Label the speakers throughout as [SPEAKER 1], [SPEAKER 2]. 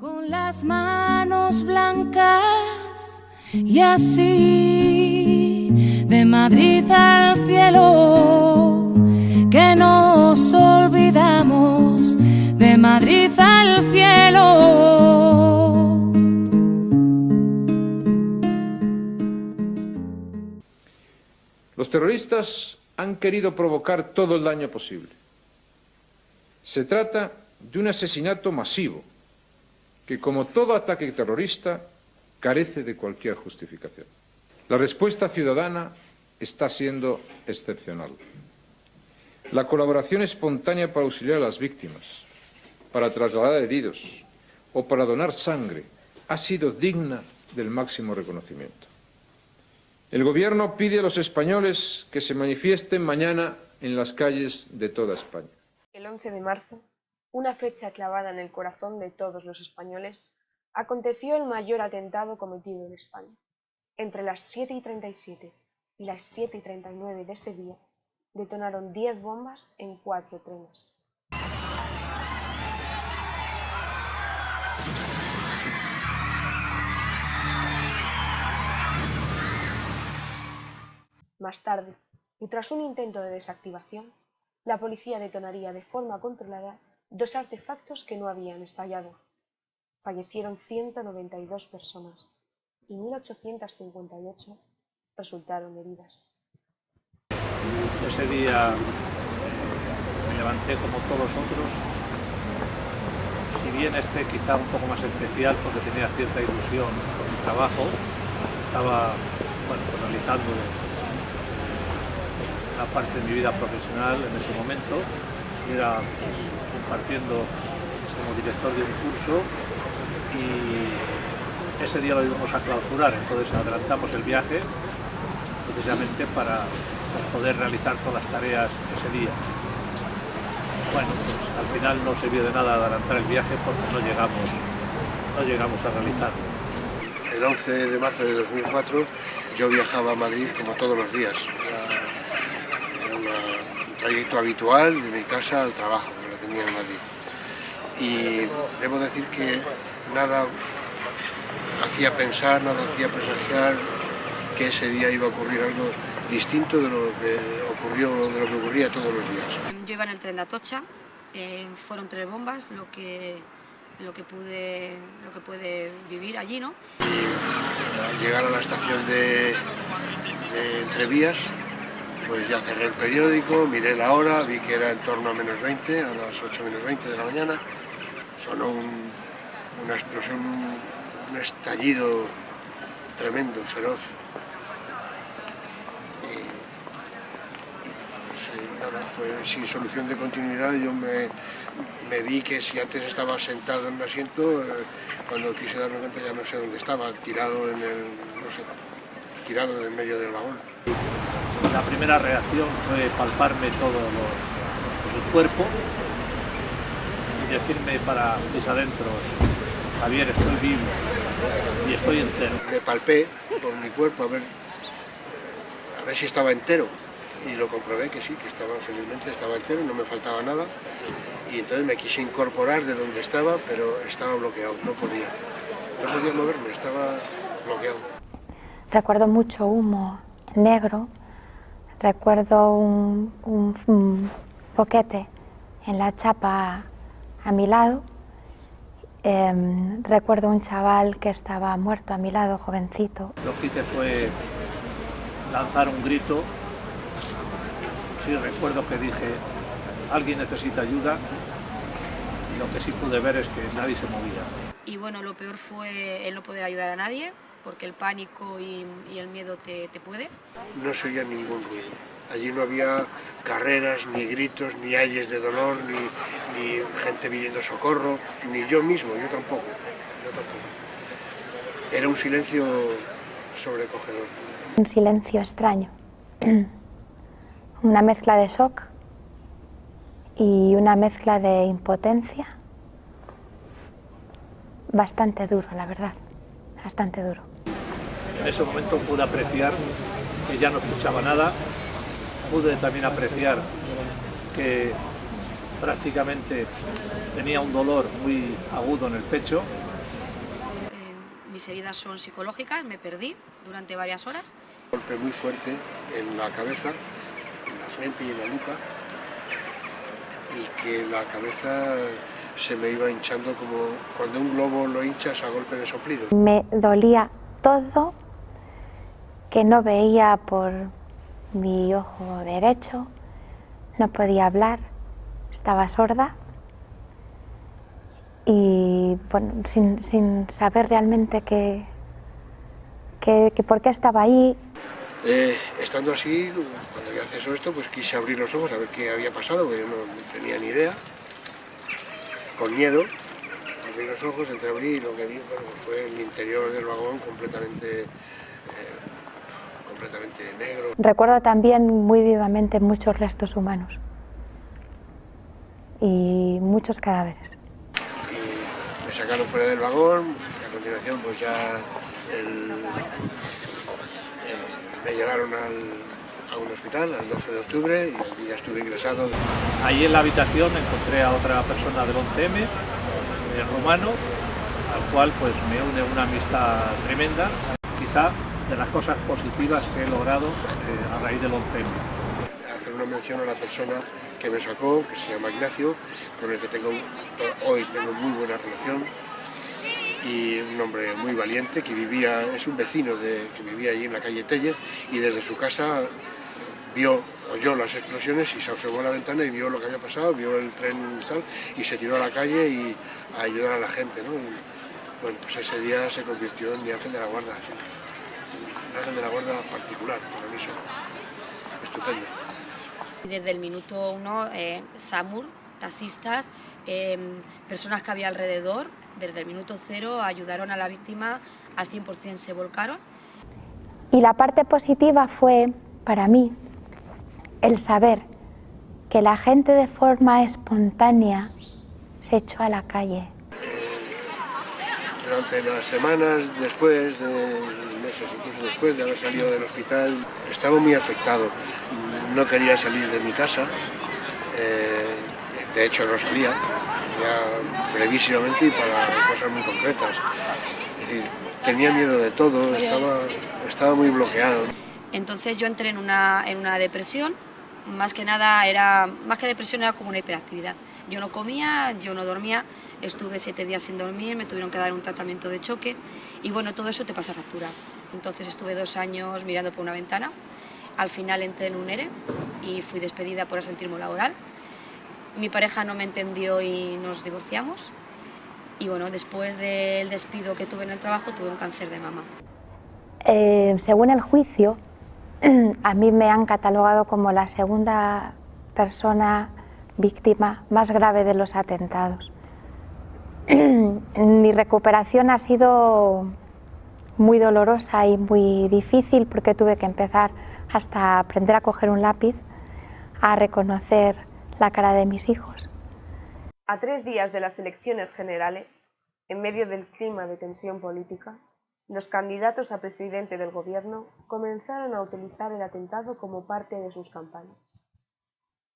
[SPEAKER 1] Con las manos blancas y así, de Madrid al cielo, que nos olvidamos, de Madrid al cielo.
[SPEAKER 2] Los terroristas han querido provocar todo el daño posible. Se trata de un asesinato masivo que, como todo ataque terrorista, carece de cualquier justificación. La respuesta ciudadana está siendo excepcional. La colaboración espontánea para auxiliar a las víctimas, para trasladar heridos o para donar sangre ha sido digna del máximo reconocimiento. El Gobierno pide a los españoles que se manifiesten mañana en las calles de toda España.
[SPEAKER 3] El 11 de marzo, una fecha clavada en el corazón de todos los españoles, aconteció el mayor atentado cometido en España. Entre las 7:37 y las 7:39 de ese día, detonaron 10 bombas en 4 trenes. Más tarde, y tras un intento de desactivación, la policía detonaría de forma controlada 2 artefactos que no habían estallado. Fallecieron 192 personas y 1.858 resultaron heridas.
[SPEAKER 4] Ese día me levanté como todos los otros, si bien quizá un poco más especial porque tenía cierta ilusión por mi trabajo, estaba realizando una parte de mi vida profesional en ese momento, y era compartiendo como director de un curso, y ese día lo íbamos a clausurar, entonces adelantamos el viaje precisamente para poder realizar todas las tareas ese día. Bueno, pues al final no sirvió de nada adelantar el viaje porque no llegamos a realizarlo.
[SPEAKER 5] El 11 de marzo de 2004 yo viajaba a Madrid como todos los días. Era un trayecto habitual de mi casa al trabajo, que lo tenía en Madrid. Y debo decir que nada hacía pensar, nada hacía presagiar que ese día iba a ocurrir algo distinto de lo que ocurría todos los días.
[SPEAKER 6] Yo iba en el tren de Atocha, fueron 3 bombas, lo que pude vivir allí, ¿no?
[SPEAKER 5] Y al llegar a la estación de Entrevías, pues ya cerré el periódico, miré la hora, vi que era en torno a -20, a las 8 menos 20 de la mañana. Sonó una explosión, un estallido tremendo, feroz. Nada, fue sin solución de continuidad. Yo me vi que si antes estaba sentado en un asiento, cuando quise darme cuenta ya no sé dónde estaba, tirado en medio del vagón.
[SPEAKER 4] La primera reacción fue palparme todo el cuerpo y decirme para mis adentros: Javier, estoy vivo y estoy entero.
[SPEAKER 5] Me palpé por mi cuerpo a ver si estaba entero. Y lo comprobé que sí, que felizmente estaba entero, no me faltaba nada. Y entonces me quise incorporar de donde estaba, pero estaba bloqueado, no podía moverme, estaba bloqueado.
[SPEAKER 7] Recuerdo mucho humo negro, recuerdo un boquete en la chapa a mi lado, recuerdo un chaval que estaba muerto a mi lado, jovencito.
[SPEAKER 4] Lo que hice fue lanzar un grito. Sí, recuerdo que dije: alguien necesita ayuda, y lo que sí pude ver es que nadie se movía.
[SPEAKER 6] Y bueno, lo peor fue el no poder ayudar a nadie, porque el pánico y el miedo te puede.
[SPEAKER 5] No se oía ningún ruido. Allí no había carreras, ni gritos, ni ayes de dolor, ni gente pidiendo socorro, ni yo mismo, yo tampoco. Era un silencio sobrecogedor.
[SPEAKER 7] Un silencio extraño. Una mezcla de shock y una mezcla de impotencia. Bastante duro, la verdad, bastante duro.
[SPEAKER 4] En ese momento pude apreciar que ya no escuchaba nada, pude también apreciar que prácticamente tenía un dolor muy agudo en el pecho
[SPEAKER 6] mis heridas son psicológicas, me perdí durante varias horas.
[SPEAKER 5] Un golpe muy fuerte en la cabeza, en la frente y en la nuca, y que la cabeza se me iba hinchando como cuando un globo lo hinchas a golpe de soplido.
[SPEAKER 7] Me dolía todo, que no veía por mi ojo derecho, no podía hablar, estaba sorda y bueno, sin saber realmente por qué estaba ahí.
[SPEAKER 5] Estando así, cuando había acceso a esto, pues quise abrir los ojos a ver qué había pasado, porque yo no tenía ni idea. Con miedo, abrí los ojos, entreabrí y lo que vi fue el interior del vagón completamente negro.
[SPEAKER 7] Recuerdo también muy vivamente muchos restos humanos y muchos cadáveres.
[SPEAKER 5] Y me sacaron fuera del vagón y a continuación pues ya me llevaron a un hospital el 12 de octubre y allí ya estuve ingresado.
[SPEAKER 4] Allí en la habitación encontré a otra persona del 11M, rumano, al cual pues me une una amistad tremenda, quizá de las cosas positivas que he logrado a raíz del 11M.
[SPEAKER 5] Hacer una mención a la persona que me sacó, que se llama Ignacio, con el que hoy tengo muy buena relación, y un hombre muy valiente que es un vecino que vivía allí en la calle Tellez, y desde su casa oyó las explosiones y se asomó a la ventana y vio lo que había pasado, vio el tren y tal, y se tiró a la calle y a ayudar a la gente, ¿no? Y, bueno, pues ese día se convirtió en mi ángel de la guarda, ¿sí? Un ángel de la guarda particular, para mí estupendo.
[SPEAKER 6] Desde el minuto 1, SAMUR, taxistas, personas que había alrededor, desde el minuto 0 ayudaron a la víctima al 100%, se volcaron.
[SPEAKER 7] Y la parte positiva fue, para mí, el saber que la gente de forma espontánea se echó a la calle.
[SPEAKER 5] Durante las semanas después, meses incluso después de haber salido del hospital, estaba muy afectado. No quería salir de mi casa, de hecho no salía brevísimamente y para cosas muy concretas. Es decir, tenía miedo de todo, estaba muy bloqueado.
[SPEAKER 6] Entonces yo entré en una depresión, más que depresión era como una hiperactividad. Yo no comía, yo no dormía, estuve 7 días sin dormir, me tuvieron que dar un tratamiento de choque y bueno, todo eso te pasa factura. Entonces estuve 2 años mirando por una ventana, al final entré en un ERE y fui despedida por asentismo laboral. Mi pareja no me entendió y nos divorciamos y bueno, después del despido que tuve en el trabajo tuve un cáncer de mama.
[SPEAKER 7] Según el juicio, a mí me han catalogado como la segunda persona víctima más grave de los atentados. Mi recuperación ha sido muy dolorosa y muy difícil porque tuve que empezar hasta aprender a coger un lápiz, a reconocer la cara de mis hijos.
[SPEAKER 3] A 3 días de las elecciones generales, en medio del clima de tensión política, los candidatos a presidente del gobierno comenzaron a utilizar el atentado como parte de sus campañas.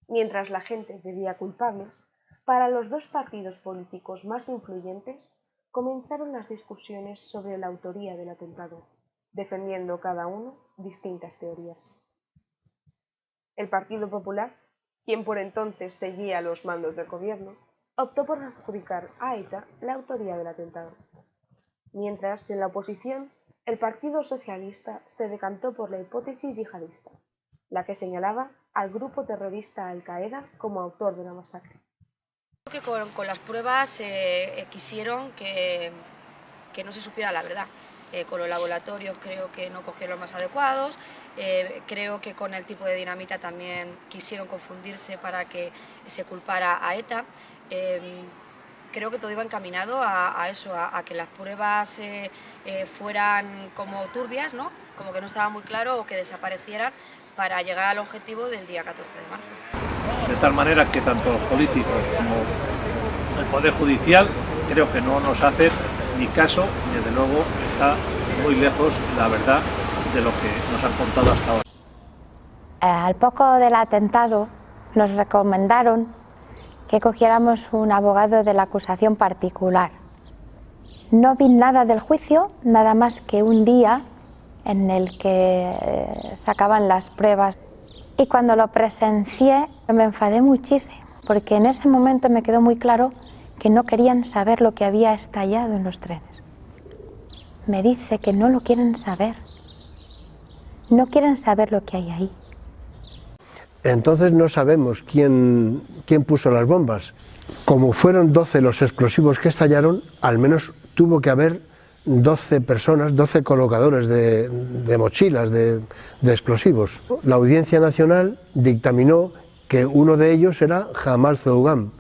[SPEAKER 3] Mientras la gente pedía culpables, para los 2 partidos políticos más influyentes comenzaron las discusiones sobre la autoría del atentado, defendiendo cada uno distintas teorías. El Partido Popular, quien por entonces seguía los mandos del gobierno, optó por adjudicar a ETA la autoría del atentado. Mientras, en la oposición, el Partido Socialista se decantó por la hipótesis yihadista, la que señalaba al grupo terrorista Al-Qaeda como autor de la masacre.
[SPEAKER 6] Creo que con las pruebas quisieron que no se supiera la verdad. Con los laboratorios creo que no cogieron los más adecuados, creo que con el tipo de dinamita también quisieron confundirse para que se culpara a ETA. Creo que todo iba encaminado a eso, a que las pruebas fueran como turbias, ¿no? Como que no estaba muy claro o que desaparecieran para llegar al objetivo del día 14 de marzo.
[SPEAKER 4] De tal manera que tanto los políticos como el Poder Judicial creo que no nos hacen ni caso, y desde luego está muy lejos la verdad de lo que nos han contado hasta ahora.
[SPEAKER 7] Al poco del atentado nos recomendaron que cogiéramos un abogado de la acusación particular No vi nada del juicio, nada más que un día en el que sacaban las pruebas. Y cuando lo presencié me enfadé muchísimo, porque en ese momento me quedó muy claro que no querían saber lo que había estallado en los trenes. Me dice que no lo quieren saber. No quieren saber lo que hay ahí.
[SPEAKER 5] Entonces no sabemos quién puso las bombas. Como fueron 12 los explosivos que estallaron, al menos tuvo que haber 12 personas, 12 colocadores de mochilas de explosivos. La Audiencia Nacional dictaminó que uno de ellos era Jamal Zougham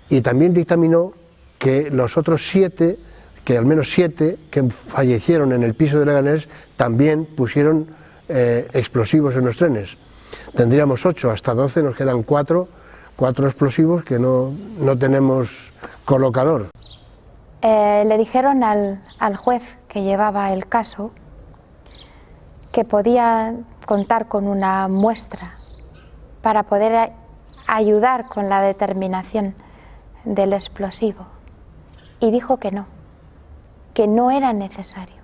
[SPEAKER 5] y también dictaminó que los otros 7, que al menos 7 que fallecieron en el piso de Leganés también pusieron explosivos en los trenes. Tendríamos 8, hasta 12 nos quedan 4 explosivos que no tenemos colocador.
[SPEAKER 7] Le dijeron al juez que llevaba el caso que podía contar con una muestra para poder ayudar con la determinación del explosivo, y dijo que no era necesario.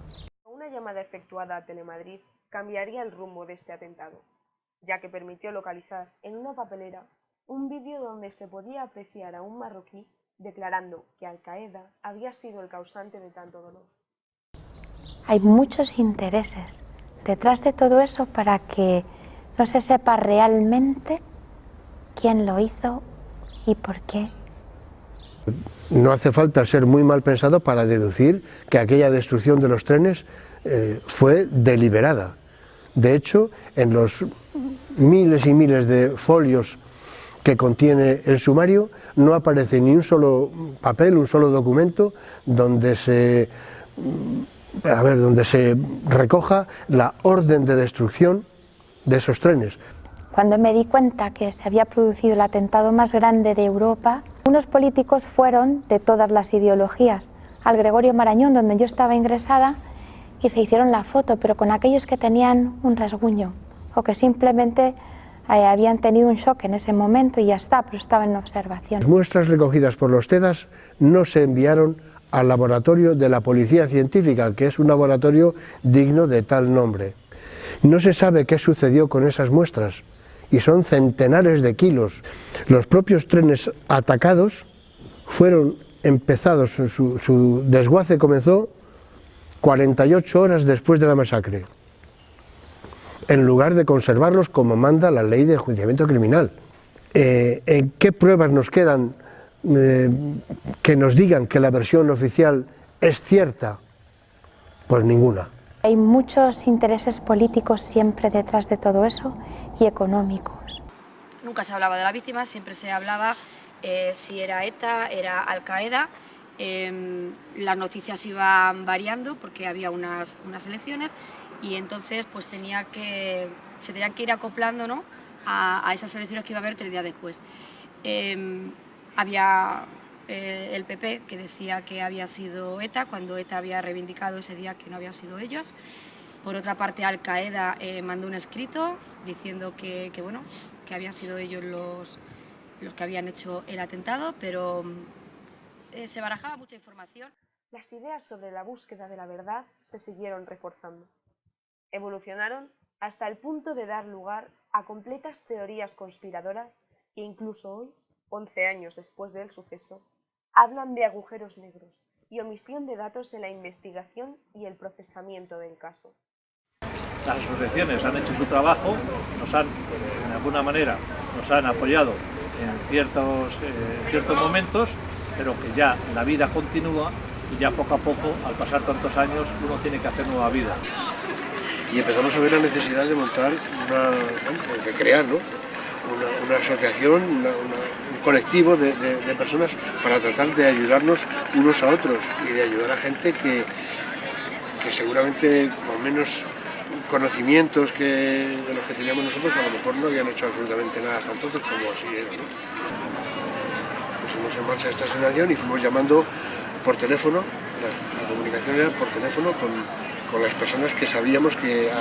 [SPEAKER 3] Una llamada efectuada a Telemadrid cambiaría el rumbo de este atentado, ya que permitió localizar en una papelera un vídeo donde se podía apreciar a un marroquí declarando que Al-Qaeda había sido el causante de tanto dolor.
[SPEAKER 7] Hay muchos intereses detrás de todo eso para que no se sepa realmente quién lo hizo y por qué.
[SPEAKER 5] No hace falta ser muy mal pensado para deducir que aquella destrucción de los trenes fue deliberada. De hecho, en los miles y miles de folios que contiene el sumario no aparece ni un solo papel, un solo documento donde se recoja la orden de destrucción de esos trenes.
[SPEAKER 7] Cuando me di cuenta que se había producido el atentado más grande de Europa, unos políticos fueron de todas las ideologías al Gregorio Marañón, donde yo estaba ingresada, y se hicieron la foto, pero con aquellos que tenían un rasguño o que simplemente habían tenido un shock en ese momento y ya está, pero estaban en observación.
[SPEAKER 5] Las muestras recogidas por los TEDAS no se enviaron al laboratorio de la Policía Científica, que es un laboratorio digno de tal nombre. No se sabe qué sucedió con esas muestras y son centenares de kilos. Los propios trenes atacados fueron empezados, su desguace comenzó 48 horas después de la masacre, en lugar de conservarlos como manda la ley de enjuiciamiento criminal. ¿En qué pruebas nos quedan que nos digan que la versión oficial es cierta? Pues ninguna.
[SPEAKER 7] Hay muchos intereses políticos siempre detrás de todo eso y económicos.
[SPEAKER 6] Nunca se hablaba de la víctima, siempre se hablaba si era ETA, era Al-Qaeda. Las noticias iban variando porque había unas elecciones y entonces pues se tenían que ir acoplando, ¿no?, a esas elecciones que iba a haber 3 días después. Había el PP que decía que había sido ETA, cuando ETA había reivindicado ese día que no había sido ellos. Por otra parte, Al-Qaeda mandó un escrito diciendo que habían sido ellos los que habían hecho el atentado, pero se barajaba mucha información.
[SPEAKER 3] Las ideas sobre la búsqueda de la verdad se siguieron reforzando. Evolucionaron hasta el punto de dar lugar a completas teorías conspiradoras que incluso hoy, 11 años después del suceso, hablan de agujeros negros y omisión de datos en la investigación y el procesamiento del caso.
[SPEAKER 4] Las asociaciones han hecho su trabajo, de alguna manera nos han apoyado en ciertos momentos, pero que ya la vida continúa y ya poco a poco, al pasar tantos años, uno tiene que hacer nueva vida.
[SPEAKER 5] Y empezamos a ver la necesidad de montar de crear, ¿no?, una asociación, un colectivo de personas para tratar de ayudarnos unos a otros y de ayudar a gente que seguramente con menos conocimientos de los que teníamos nosotros a lo mejor no habían hecho absolutamente nada hasta entonces, como así era, ¿no? Pusimos en marcha esta asociación y fuimos llamando por teléfono, la comunicación era por teléfono con las personas que sabíamos que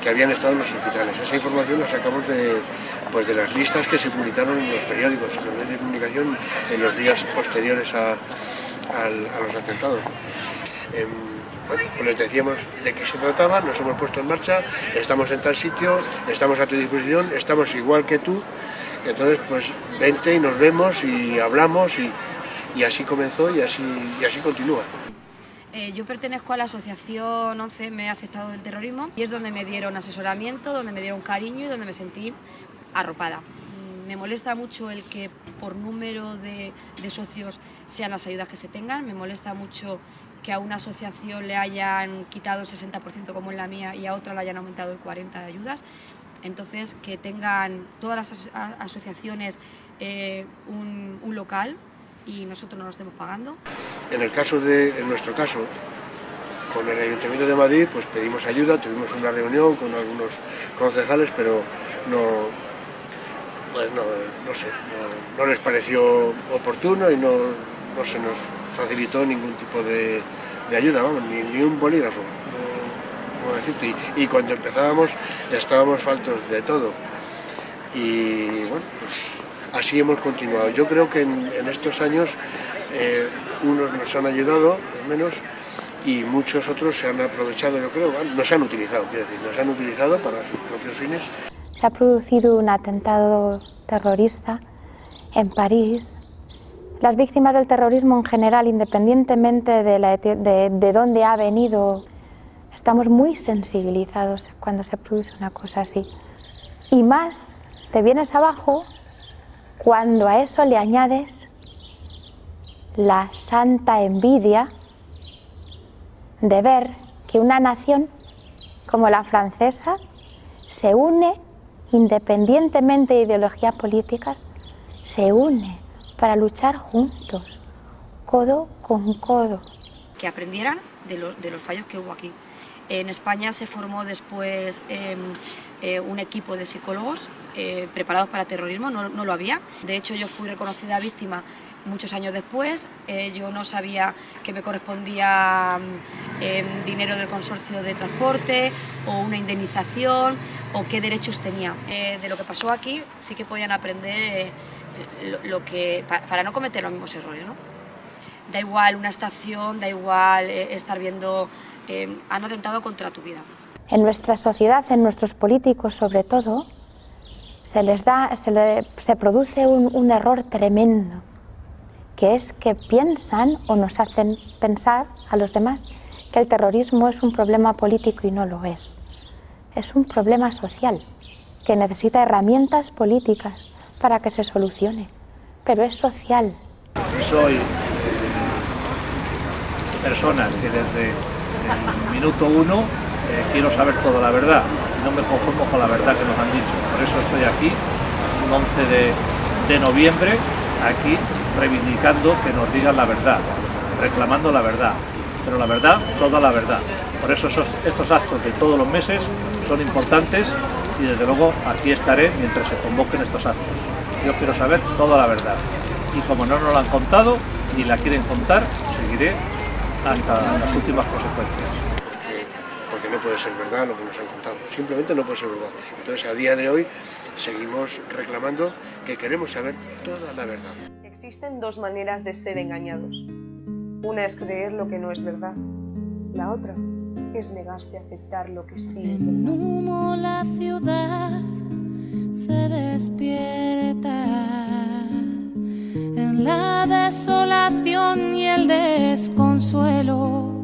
[SPEAKER 5] habían estado en los hospitales. Esa información la sacamos de las listas que se publicaron en los periódicos, en los medios de comunicación, en los días posteriores a a los atentados. Bueno, pues les decíamos de qué se trataba, nos hemos puesto en marcha, estamos en tal sitio, estamos a tu disposición, estamos igual que tú, entonces pues vente y nos vemos y hablamos y así comenzó y así continúa.
[SPEAKER 6] Yo pertenezco a la asociación 11M Afectados del Terrorismo y es donde me dieron asesoramiento, donde me dieron cariño y donde me sentí arropada. Me molesta mucho el que por número de socios sean las ayudas que se tengan, me molesta mucho que a una asociación le hayan quitado el 60% como en la mía y a otra le hayan aumentado el 40% de ayudas. Entonces, que tengan todas las asociaciones un local y nosotros no lo estemos pagando.
[SPEAKER 5] En nuestro caso, con el Ayuntamiento de Madrid, pues pedimos ayuda, tuvimos una reunión con algunos concejales, pero no les pareció oportuno y no se nos facilitó ningún tipo de ayuda, vamos, ni un bolígrafo, como decirte. Y cuando empezábamos estábamos faltos de todo. Y bueno, pues así hemos continuado. Yo creo que en estos años unos nos han ayudado, al menos, y muchos otros se han aprovechado, yo creo, nos han utilizado, quiero decir, nos han utilizado para sus propios fines.
[SPEAKER 7] Se ha producido un atentado terrorista en París. Las víctimas del terrorismo en general, independientemente de dónde ha venido, estamos muy sensibilizados cuando se produce una cosa así. Y más te vienes abajo cuando a eso le añades la santa envidia de ver que una nación como la francesa se une, independientemente de ideologías políticas, se une para luchar juntos, codo con codo.
[SPEAKER 6] Que aprendieran de los fallos que hubo aquí. En España se formó después un equipo de psicólogos preparados para terrorismo, no lo había. De hecho, yo fui reconocida víctima muchos años después. Yo no sabía que me correspondía dinero del consorcio de transporte o una indemnización o qué derechos tenía. De lo que pasó aquí sí que podían aprender para no cometer los mismos errores, ¿no? Da igual una estación, da igual estar viendo, han atentado contra tu vida.
[SPEAKER 7] En nuestra sociedad, en nuestros políticos sobre todo, se produce un error tremendo, que es que piensan o nos hacen pensar a los demás que el terrorismo es un problema político y no lo es. Es un problema social que necesita herramientas políticas para que se solucione, pero es social.
[SPEAKER 4] Soy personas que desde el minuto 1 quiero saber toda la verdad y no me conformo con la verdad que nos han dicho. Por eso estoy aquí, un 11 de noviembre, aquí reivindicando que nos digan la verdad, reclamando la verdad, pero la verdad, toda la verdad. Por eso estos actos de todos los meses son importantes y desde luego aquí estaré mientras se convoquen estos actos. Yo quiero saber toda la verdad y como no nos la han contado ni la quieren contar, seguiré hasta las últimas consecuencias.
[SPEAKER 5] Porque no puede ser verdad lo que nos han contado, simplemente no puede ser verdad. Entonces a día de hoy seguimos reclamando que queremos saber toda la verdad.
[SPEAKER 3] Existen dos maneras de ser engañados. Una es creer lo que no es verdad. La otra es negarse a aceptar lo que sí es verdad.
[SPEAKER 1] En humo la ciudad se despierta, en la desolación y el desconsuelo,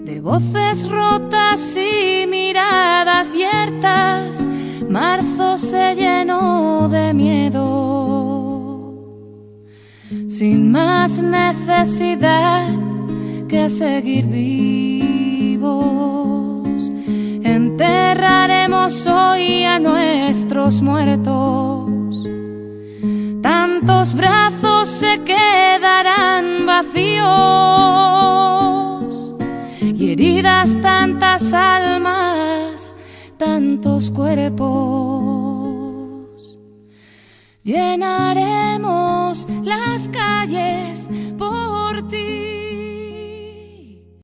[SPEAKER 1] de voces rotas y miradas yertas, marzo se llenó de miedo, sin más necesidad que seguir vivos. Enterraremos hoy a nuestros muertos, tantos brazos se quedarán vacíos y heridas tantas almas, tantos cuerpos. Llenaremos las calles por ti.